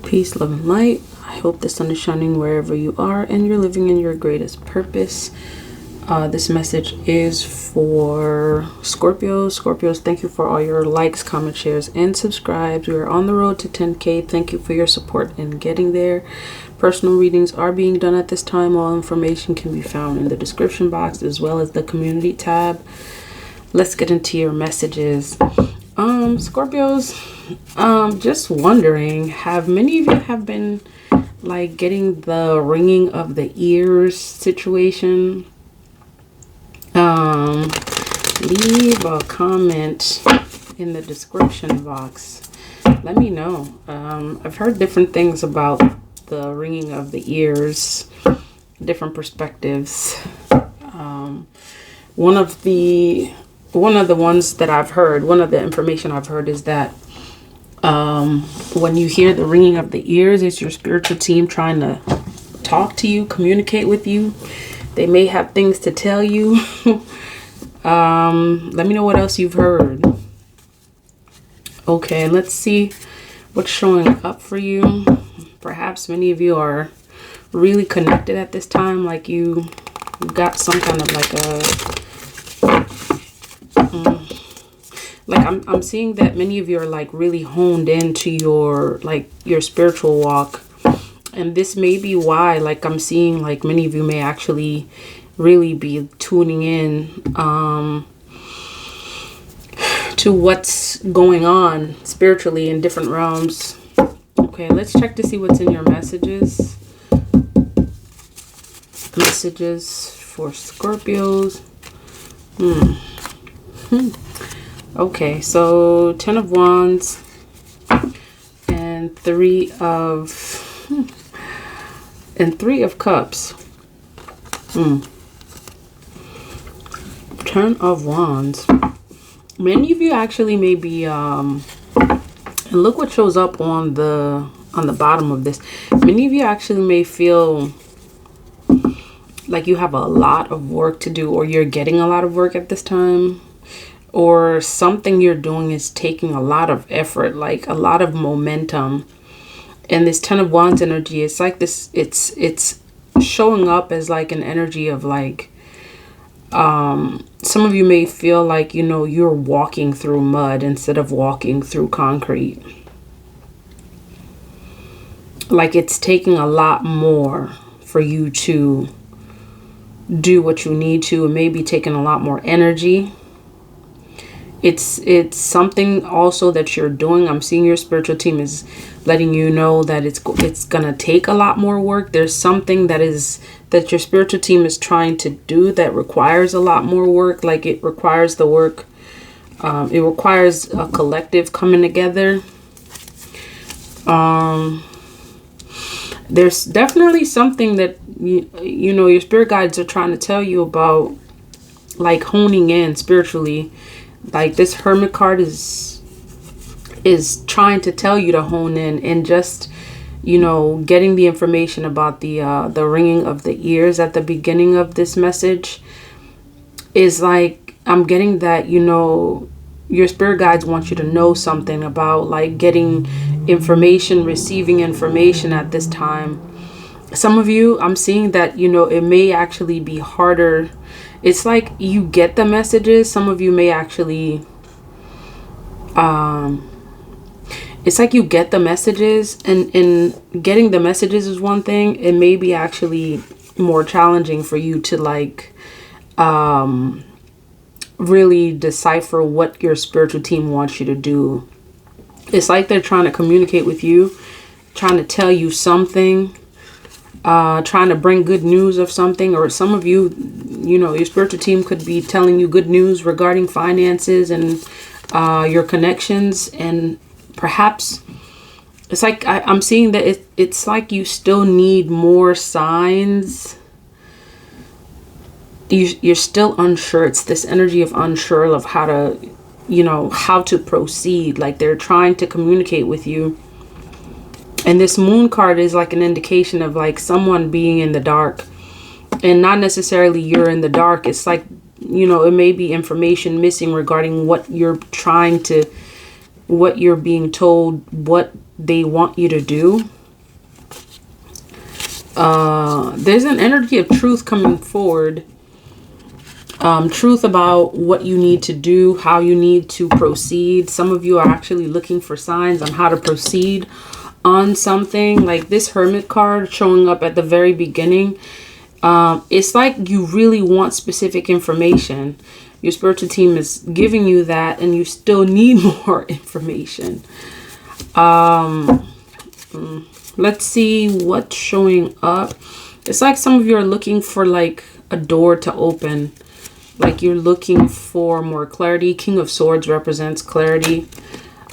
Peace, love, and light. I hope the sun is shining wherever you are and you're living in your greatest purpose. This message is for Scorpios. Scorpios, thank you for all your likes, comments, shares, and subscribes. We are on the road to 10K. Thank you for your support in getting there. Personal readings are being done at this time. All information can be found in the description box as well as the community tab. Let's get into your messages. Scorpios, just wondering, have many of you have been like getting the ringing of the ears situation? Leave a comment in the description box. Let me know. I've heard different things about the ringing of the ears, different perspectives. One of the ones that I've heard, one of the information I've heard is that when you hear the ringing of the ears, it's your spiritual team trying to talk to you, communicate with you. They may have things to tell you. Let me know what else you've heard. Okay, let's see what's showing up for you. Perhaps many of you are really connected at this time, like you got some kind of like I'm seeing that many of you are like really honed into your spiritual walk. And this may be why, like, I'm seeing like many of you may actually really be tuning in to what's going on spiritually in different realms. Okay, let's check to see what's in your messages. Messages for Scorpios. Okay, so 10 of Wands and 3 of Cups. 10 of Wands. Many of you actually may be and look what shows up on the bottom of this. Many of you actually may feel like you have a lot of work to do, or you're getting a lot of work at this time, or something you're doing is taking a lot of effort, like a lot of momentum. And this 10 of Wands energy, it's like this, it's showing up as like an energy of like, some of you may feel like, you know, you're walking through mud instead of walking through concrete. Like it's taking a lot more for you to do what you need to. It may be taking a lot more energy. It's something also that you're doing. I'm seeing your spiritual team is letting you know that it's gonna take a lot more work. There's something that your spiritual team is trying to do that requires a lot more work. Like it requires the work. It requires a collective coming together. There's definitely something that you know your spirit guides are trying to tell you about, like honing in spiritually. Like this Hermit card is trying to tell you to hone in, and just, you know, getting the information about the ringing of the ears at the beginning of this message is like, I'm getting that, you know, your spirit guides want you to know something about like getting information, receiving information at this time. Some of you, I'm seeing that, you know, it may actually be harder. It's like you get the messages. Some of you may actually, it's like you get the messages, and getting the messages is one thing. It may be actually more challenging for you to like, really decipher what your spiritual team wants you to do. It's like they're trying to communicate with you, trying to tell you something, trying to bring good news of something. Or some of you, you know, your spiritual team could be telling you good news regarding finances and your connections. And perhaps it's like I'm seeing that it's like you still need more signs. You're still unsure. It's this energy of unsure of how to, you know, how to proceed. Like they're trying to communicate with you. And this Moon card is like an indication of like someone being in the dark, and not necessarily you're in the dark. It's like, you know, it may be information missing regarding what you're trying to, what you're being told, what they want you to do. There's an energy of truth coming forward. Truth about what you need to do, how you need to proceed. Some of you are actually looking for signs on how to proceed on something. Like this Hermit card showing up at the very beginning. It's like you really want specific information. Your spiritual team is giving you that, and you still need more information. Let's see what's showing up. It's like some of you are looking for like a door to open. Like you're looking for more clarity. King of Swords represents clarity.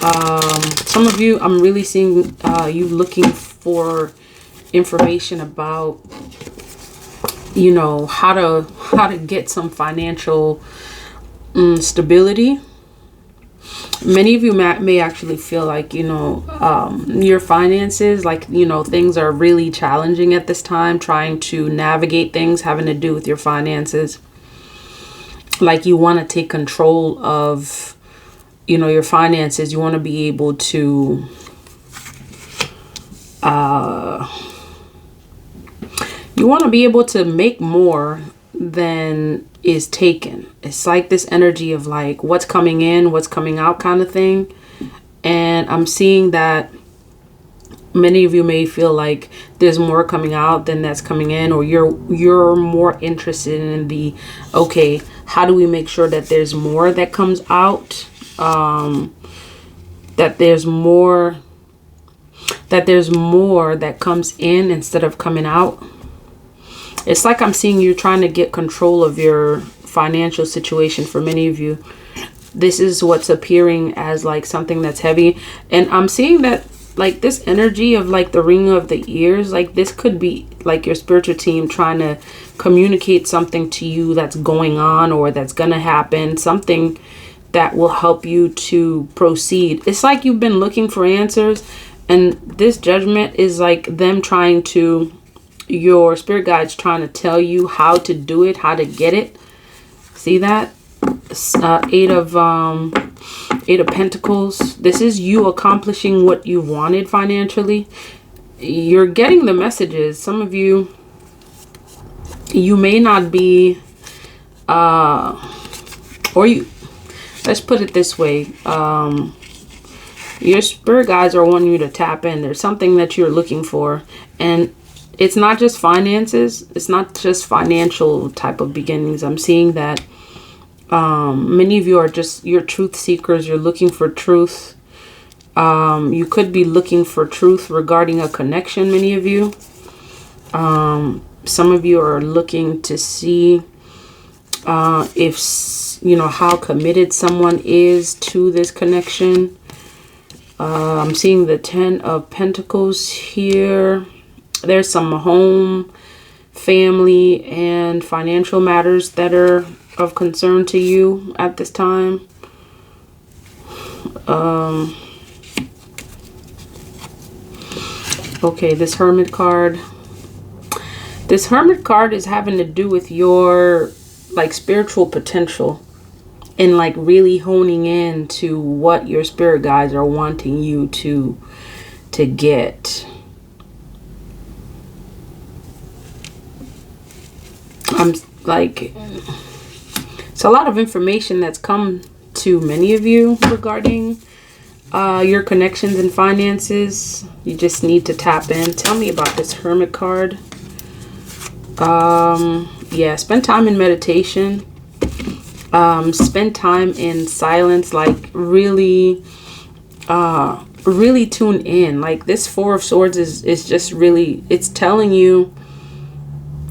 Some of you, I'm really seeing you looking for information about, you know, how to get some financial stability. Many of you may actually feel like, you know, your finances, like, you know, things are really challenging at this time, trying to navigate things having to do with your finances. Like you want to take control of, you know, your finances. You want to be able to make more than is taken. It's like this energy of like what's coming in, what's coming out kind of thing. And I'm seeing that many of you may feel like there's more coming out than that's coming in, or you're more interested in the, okay, how do we make sure that there's more that comes out, that there's more that comes in instead of coming out. It's like I'm seeing you trying to get control of your financial situation. For many of you, this is what's appearing as like something that's heavy. And I'm seeing that like this energy of like the ringing of the ears, like this could be like your spiritual team trying to communicate something to you that's going on or that's gonna happen, something that will help you to proceed. It's like you've been looking for answers, and this Judgment is like them trying to, your spirit guides trying to tell you how to do it, how to get it. See that? Eight of Pentacles. This is you accomplishing what you wanted financially. You're getting the messages. Some of you, you may not be, or you, let's put it this way. Your spirit guides are wanting you to tap in. There's something that you're looking for, and it's not just finances. It's not just financial type of beginnings. I'm seeing that many of you are just, you're truth seekers. You're looking for truth. You could be looking for truth regarding a connection, many of you. Some of you are looking to see if, you know, how committed someone is to this connection. I'm seeing the 10 of Pentacles here. There's some home, family, and financial matters that are of concern to you at this time. Okay, this Hermit card. This Hermit card is having to do with your like spiritual potential and like really honing in to what your spirit guides are wanting you to get. I'm like, it's a lot of information that's come to many of you regarding your connections and finances. You just need to tap in. Tell me about this Hermit card. Yeah, spend time in meditation. Spend time in silence, like really tune in. Like this Four of Swords is just really, it's telling you,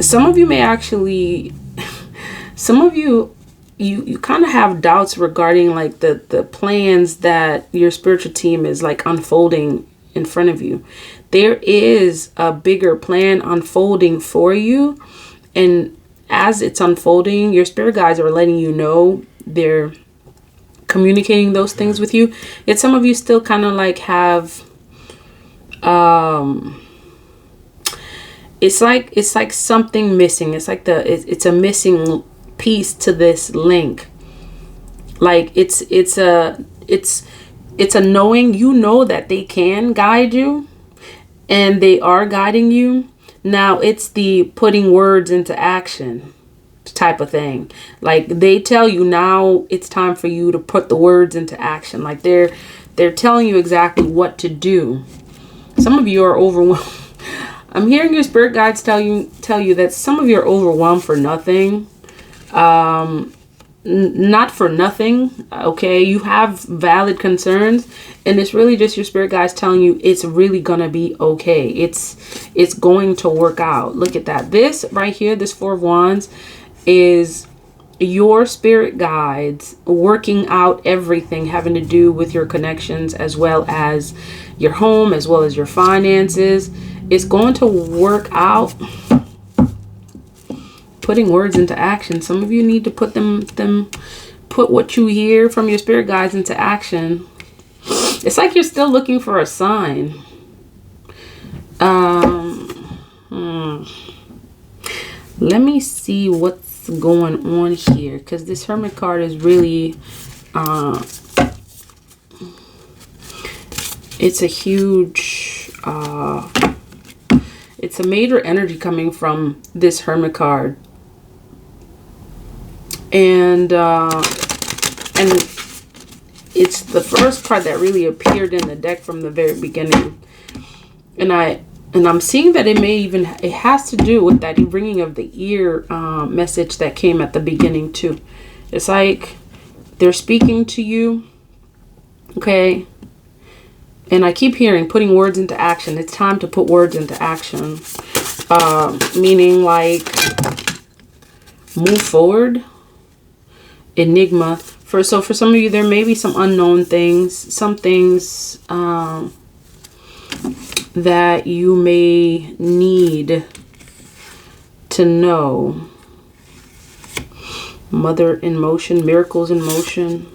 some of you may actually, some of you kind of have doubts regarding like the plans that your spiritual team is like unfolding in front of you. There is a bigger plan unfolding for you, and as it's unfolding, your spirit guides are letting you know, they're communicating those things with you. Yet some of you still kind of like have it's like something missing. It's like it's a missing piece to this link. Like it's a knowing, you know, that they can guide you and they are guiding you, Now it's the putting words into action type of thing. Like they tell you now it's time for you to put the words into action. Like they're telling you exactly what to do. Some of you are overwhelmed. I'm hearing your spirit guides tell you that some of you are overwhelmed for nothing. Not for nothing. Okay, you have valid concerns, and it's really just your spirit guides telling you it's really gonna be okay. It's going to work out. Look at that. This right here, this Four of Wands, is your spirit guides working out everything having to do with your connections, as well as your home, as well as your finances. It's going to work out. Putting words into action. Some of you need to put put what you hear from your spirit guides into action. It's like you're still looking for a sign. Let me see what's going on here, because this Hermit card is really it's a huge it's a major energy coming from this Hermit card. And it's the first card that really appeared in the deck from the very beginning. And I'm seeing that it has to do with that ringing of the ear message that came at the beginning too. It's like they're speaking to you, okay? And I keep hearing putting words into action. It's time to put words into action. Meaning like move forward. Enigma. For some of you, there may be some unknown things, some things that you may need to know. Mother in motion, miracles in motion.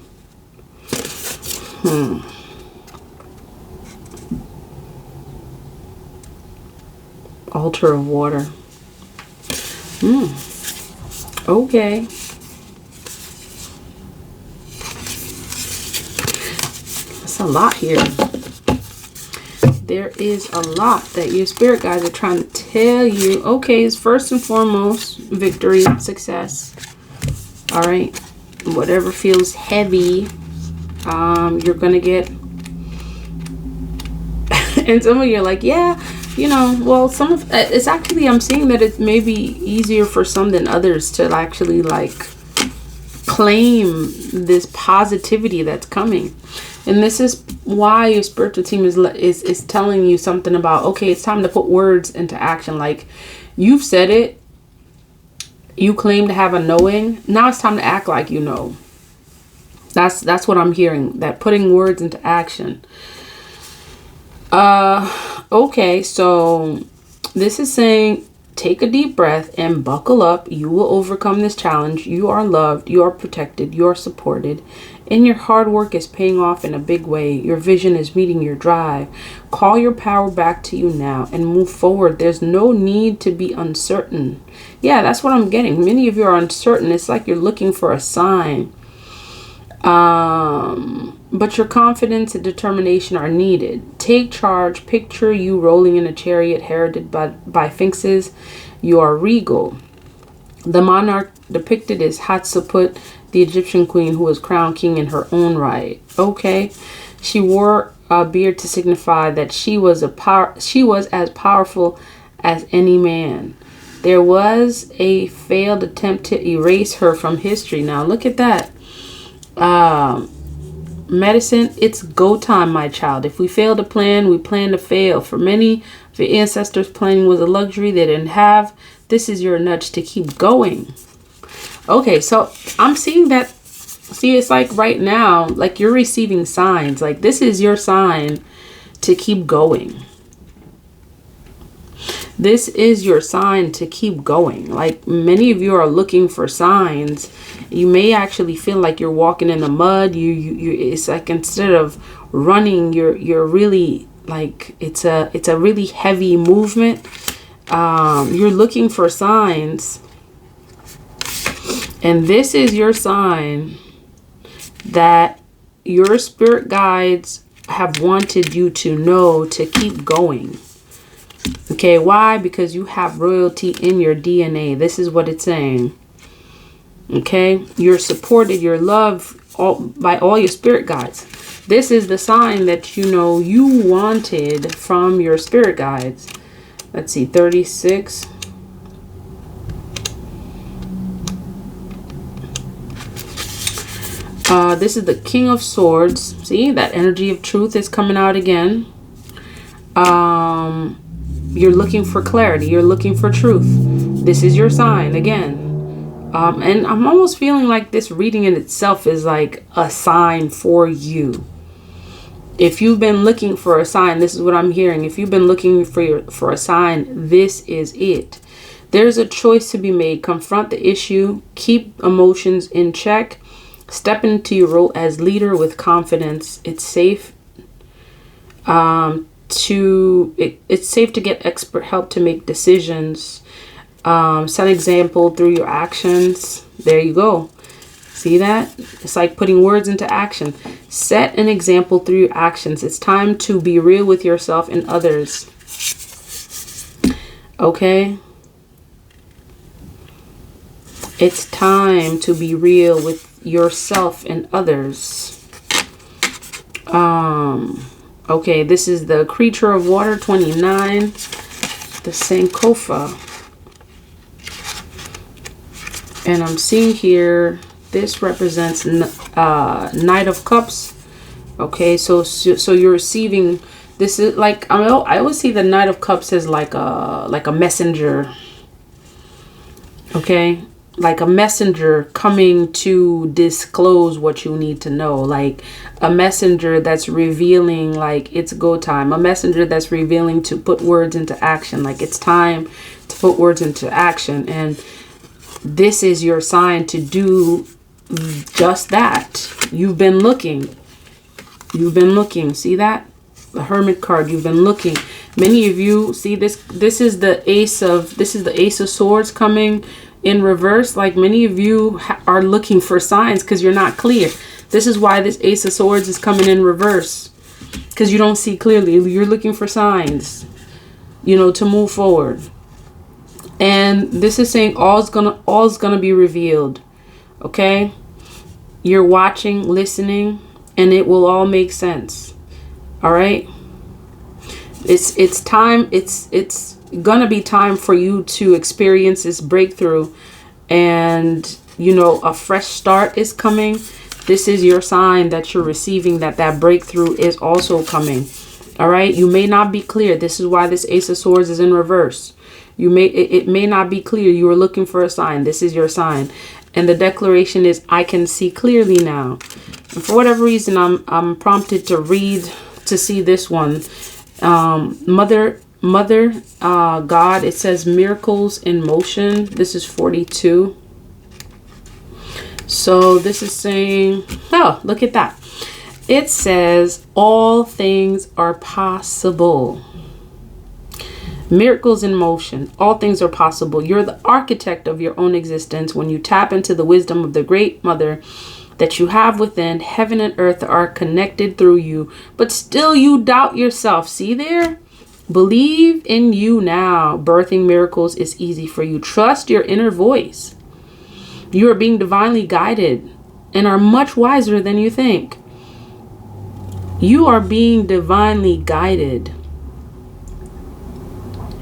Altar of water. Okay. That's a lot here. There is a lot that your spirit guides are trying to tell you. Okay, it's first and foremost victory, success. All right. Whatever feels heavy, you're gonna get. And some of you are like, yeah, you know, well, some of it's actually, I'm seeing that it may be easier for some than others to actually like claim this positivity that's coming. And this is why your spiritual team is telling you something about, okay, it's time to put words into action. Like you've said it, you claim to have a knowing. Now it's time to act like you know. That's what I'm hearing, that putting words into action. Okay, so this is saying take a deep breath and buckle up. You will overcome this challenge. You are loved, you are protected, you are supported, and your hard work is paying off in a big way. Your vision is meeting your drive. Call your power back to you now and move forward. There's no need to be uncertain. Yeah, that's what I'm getting. Many of you are uncertain. It's like you're looking for a sign. But your confidence and determination are needed. Take charge. Picture you rolling in a chariot heralded by sphinxes. You are regal. The monarch depicted is Hatshepsut, the Egyptian queen who was crowned king in her own right. Okay. She wore a beard to signify that she was as powerful as any man. There was a failed attempt to erase her from history. Now look at that. Medicine, it's go time, my child. If we fail to plan, we plan to fail. For many of your ancestors, planning was a luxury they didn't have. This is your nudge to keep going. Okay, so I'm seeing that. See, it's like right now, like you're receiving signs. Like this is your sign to keep going. This is your sign to keep going. Like many of you are looking for signs. You may actually feel like you're walking in the mud. It's like instead of running, you're really like it's a really heavy movement. You're looking for signs. And this is your sign that your spirit guides have wanted you to know to keep going. Okay, why? Because you have royalty in your DNA. This is what it's saying. Okay, you're supported, you're loved by all your spirit guides. This is the sign that you know you wanted from your spirit guides. Let's see, 36. This is the King of Swords. See, that energy of truth is coming out again. You're looking for clarity. You're looking for truth. This is your sign again. And I'm almost feeling like this reading in itself is like a sign for you. If you've been looking for a sign, this is what I'm hearing. If you've been looking for a sign, this is it. There's a choice to be made. Confront the issue. Keep emotions in check. Step into your role as leader with confidence. It's safe it's safe to get expert help to make decisions. Set an example through your actions. There you go. See that? It's like putting words into action. Set an example through your actions. It's time to be real with yourself and others. Okay? It's time to be real with yourself and others. Okay, this is the Creature of Water 29, the Sankofa. And I'm seeing here, this represents Knight of Cups. Okay, so you're receiving, this is like, I always see the Knight of Cups as like a messenger. Okay, like a messenger coming to disclose what you need to know. Like a messenger that's revealing like it's go time. A messenger that's revealing to put words into action. Like it's time to put words into action. And this is your sign to do just that. You've been looking. You've been looking. See that? The Hermit card. You've been looking. Many of you see this. This is the Ace of Swords coming in reverse. Like many of you are looking for signs because you're not clear. This is why this Ace of Swords is coming in reverse, because you don't see clearly. You're looking for signs, you know, to move forward. And this is saying all's gonna be revealed. Okay, you're watching, listening, and it will all make sense. All right, it's time. It's gonna be time for you to experience this breakthrough, and you know, a fresh start is coming. This is your sign that you're receiving that breakthrough is also coming. All right, you may not be clear. This is why this Ace of Swords is in reverse. It may not be clear. You are looking for a sign. This is your sign, and the declaration is, I can see clearly now. And for whatever reason, I'm prompted to see this one. Mother God, it says miracles in motion. This is 42. So this is saying, oh, look at that. It says all things are possible. Miracles in motion. All things are possible. You're the architect of your own existence when you tap into the wisdom of the great mother that you have within. Heaven and earth are connected through you, but still you doubt yourself. See there? Believe in you now. Birthing miracles is easy for you. Trust your inner voice. You are being divinely guided and are much wiser than you think. You are being divinely guided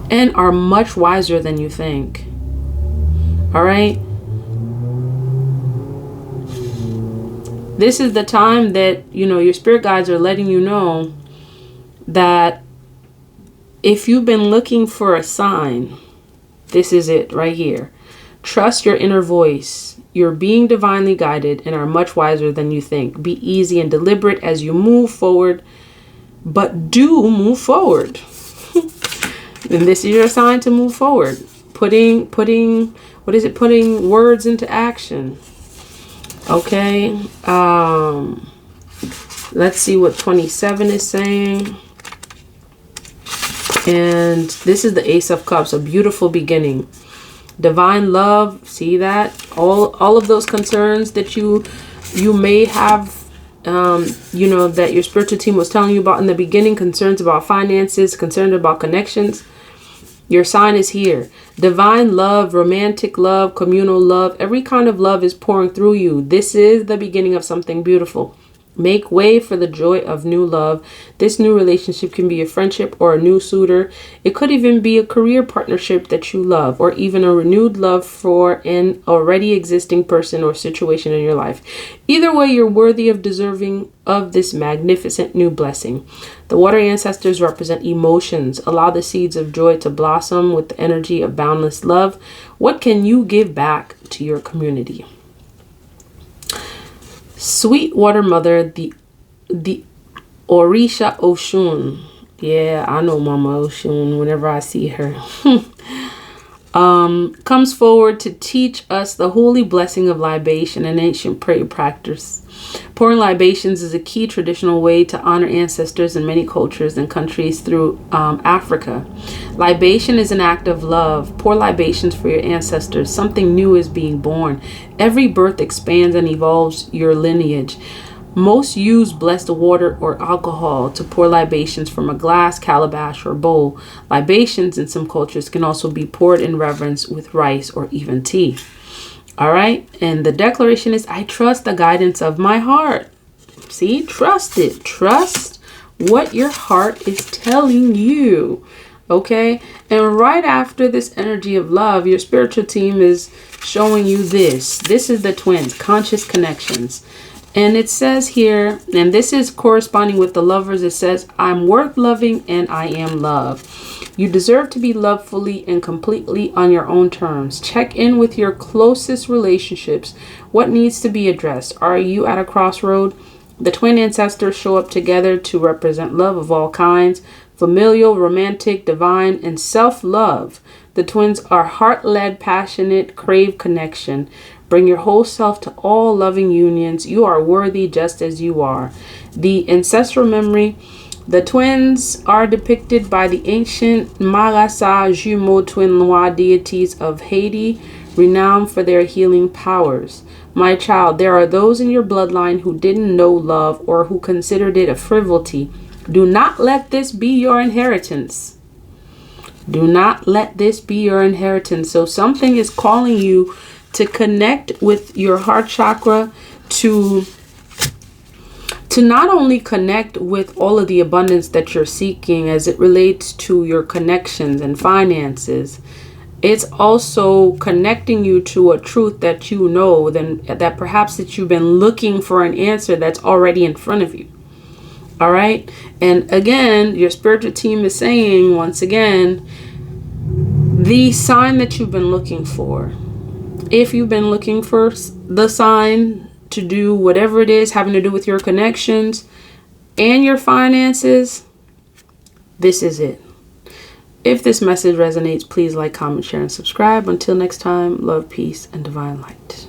and are much wiser than you think. All right. This is the time that, you know, your spirit guides are letting you know that if you've been looking for a sign, this is it right here. Trust your inner voice. You're being divinely guided and are much wiser than you think. Be easy and deliberate as you move forward, but do move forward. And this is your sign to move forward. Putting words into action. Okay. Let's see what 27 is saying. And this is the Ace of Cups, a beautiful beginning. Divine love, see that? All of those concerns that you may have, you know, that your spiritual team was telling you about in the beginning, concerns about finances, concerns about connections. Your sign is here. Divine love, romantic love, communal love, every kind of love is pouring through you. This is the beginning of something beautiful. Make way for the joy of new love. This new relationship can be a friendship or a new suitor. It could even be a career partnership that you love, or even a renewed love for an already existing person or situation in your life. Either way, you're worthy of deserving of this magnificent new blessing. The water ancestors represent emotions. Allow the seeds of joy to blossom with the energy of boundless love. What can you give back to your community? Sweet Water Mother, the Orisha Oshun. Yeah, I know Mama Oshun whenever I see her. Comes forward to teach us the holy blessing of libation, an ancient prayer practice. Pouring libations is a key traditional way to honor ancestors in many cultures and countries through Africa. Libation is an act of love. Pour libations for your ancestors. Something new is being born. Every birth expands and evolves your lineage. Most use blessed water or alcohol to pour libations from a glass, calabash, or bowl. Libations in some cultures can also be poured in reverence with rice or even tea. All right. And the declaration is, I trust the guidance of my heart. See, trust it. Trust what your heart is telling you. Okay. And right after this energy of love, your spiritual team is showing you this. This is the twins, conscious connections. And it says here, and this is corresponding with the lovers, it says, I'm worth loving and I am love. You deserve to be loved fully and completely on your own terms. Check in with your closest relationships. What needs to be addressed? Are you at a crossroad? The twin ancestors show up together to represent love of all kinds, familial, romantic, divine, and self-love. The twins are heart-led, passionate, crave connection. Bring your whole self to all loving unions. You are worthy just as you are. The ancestral memory. The twins are depicted by the ancient Marasa Jumeau twin Noir deities of Haiti, renowned for their healing powers. My child, there are those in your bloodline who didn't know love or who considered it a frivolity. Do not let this be your inheritance. Do not let this be your inheritance. So something is calling you to connect with your heart chakra, to not only connect with all of the abundance that you're seeking as it relates to your connections and finances. It's also connecting you to a truth that you know, that perhaps that you've been looking for an answer that's already in front of you. All right. And again, your spiritual team is saying, once again, the sign that you've been looking for. If you've been looking for the sign to do whatever it is having to do with your connections and your finances, this is it. If this message resonates, please like, comment, share, and subscribe. Until next time, love, peace, and divine light.